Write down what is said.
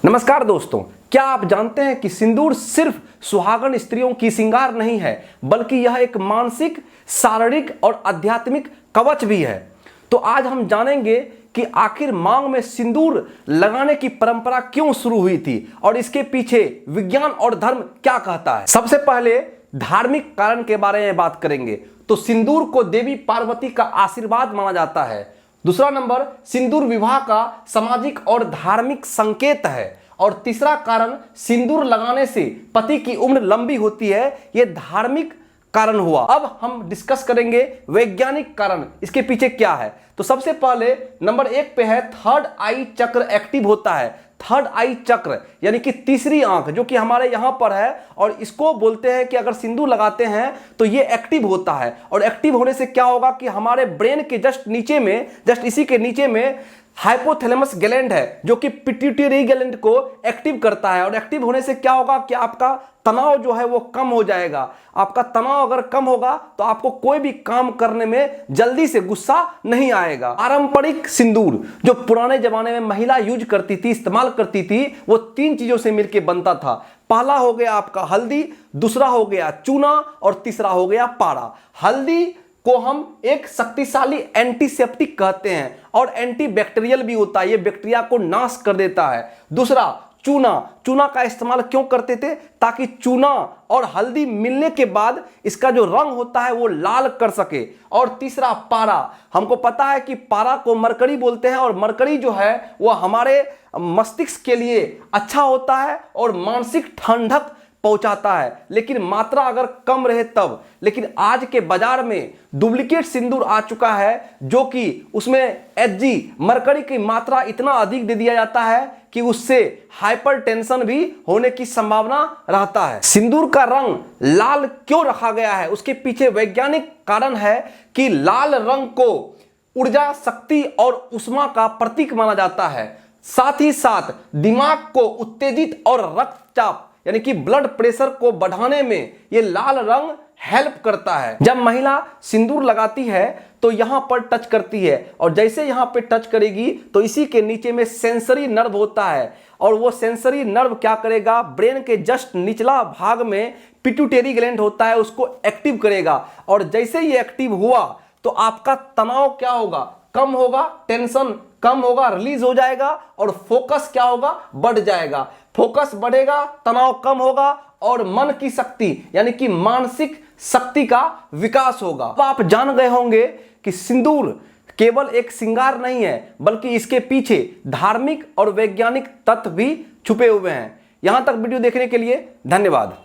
नमस्कार दोस्तों, क्या आप जानते हैं कि सिंदूर सिर्फ सुहागन स्त्रियों की श्रृंगार नहीं है, बल्कि यह एक मानसिक, शारीरिक और आध्यात्मिक कवच भी है। तो आज हम जानेंगे कि आखिर मांग में सिंदूर लगाने की परंपरा क्यों शुरू हुई थी और इसके पीछे विज्ञान और धर्म क्या कहता है। सबसे पहले धार्मिक कारण के बारे में बात करेंगे तो सिंदूर को देवी पार्वती का आशीर्वाद माना जाता है। दूसरा नंबर, सिंदूर विवाह का सामाजिक और धार्मिक संकेत है। और तीसरा कारण, सिंदूर लगाने से पति की उम्र लंबी होती है, यह धार्मिक कारण हुआ। अब हम डिस्कस करेंगे वैज्ञानिक कारण, इसके पीछे क्या है। तो सबसे पहले नंबर 1 पे है थर्ड आई चक्र एक्टिव होता है। थर्ड आई चक्र यानी कि तीसरी आंख जो कि हमारे यहां पर है, और इसको बोलते हैं कि अगर सिंदूर लगाते हैं तो ये एक्टिव होता है। और एक्टिव होने से क्या होगा कि हमारे ब्रेन के जस्ट नीचे में, जस्ट इसी के नीचे में हाइपोथैलेमस ग्लैंड है जो कि पिट्यूटरी ग्लैंड को एक्टिव करता है। और एक्टिव होने से क्या होगा कि आपका तनाव जो है वो कम हो जाएगा। आपका तनाव अगर कम होगा तो आपको कोई भी काम करने में जल्दी से गुस्सा नहीं आएगा। पारंपरिक सिंदूर जो पुराने जमाने में महिला यूज करती थी, इस्तेमाल करती थी, वो 3 चीजों से मिलकर बनता था। पहला हो गया आपका हल्दी, दूसरा हो गया चूना और तीसरा हो गया पारा। हल्दी को हम एक शक्तिशाली एंटीसेप्टिक कहते हैं और एंटीबैक्टीरियल भी होता है, ये बैक्टीरिया को नाश कर देता है। दूसरा चूना का इस्तेमाल क्यों करते थे? ताकि चूना और हल्दी मिलने के बाद इसका जो रंग होता है वो लाल कर सके। और तीसरा पारा, हमको पता है कि पारा को मरकरी बोलते हैं और मरकरी जो है वो हमारे मस्तिष्क के लिए अच्छा होता है और मानसिक ठंडक पहुंचाता है, लेकिन मात्रा अगर कम रहे तब। लेकिन आज के बाजार में डुप्लीकेट सिंदूर आ चुका है जो कि उसमें Hg मरकरी की मात्रा इतना अधिक दे दिया जाता है कि उससे हाइपरटेंशन भी होने की संभावना रहता है। सिंदूर का रंग लाल क्यों रखा गया है, उसके पीछे वैज्ञानिक कारण है कि लाल रंग को ऊर्जा, शक्ति और ऊष्मा का प्रतीक माना जाता है। साथ ही साथ दिमाग को उत्तेजित और रक्तचाप यानी कि ब्लड प्रेशर को बढ़ाने में यह लाल रंग हेल्प करता है। जब महिला सिंदूर लगाती है तो यहां पर टच करती है, और जैसे यहां पे टच करेगी तो इसी के नीचे में सेंसरी नर्व होता है, और वो सेंसरी नर्व क्या करेगा, ब्रेन के जस्ट निचला भाग में पिट्यूटरी ग्लैंड होता है, उसको एक्टिव करेगा। और जैसे ही एक्टिव हुआ तो आपका तनाव क्या होगा, कम होगा, टेंशन कम होगा, रिलीज हो जाएगा, और फोकस क्या होगा, बढ़ जाएगा। फोकस बढ़ेगा, तनाव कम होगा और मन की शक्ति यानी कि मानसिक शक्ति का विकास होगा। अब आप जान गए होंगे कि सिंदूर केवल एक श्रृंगार नहीं है, बल्कि इसके पीछे धार्मिक और वैज्ञानिक तत्व भी छुपे हुए हैं। यहां तक वीडियो देखने के लिए धन्यवाद।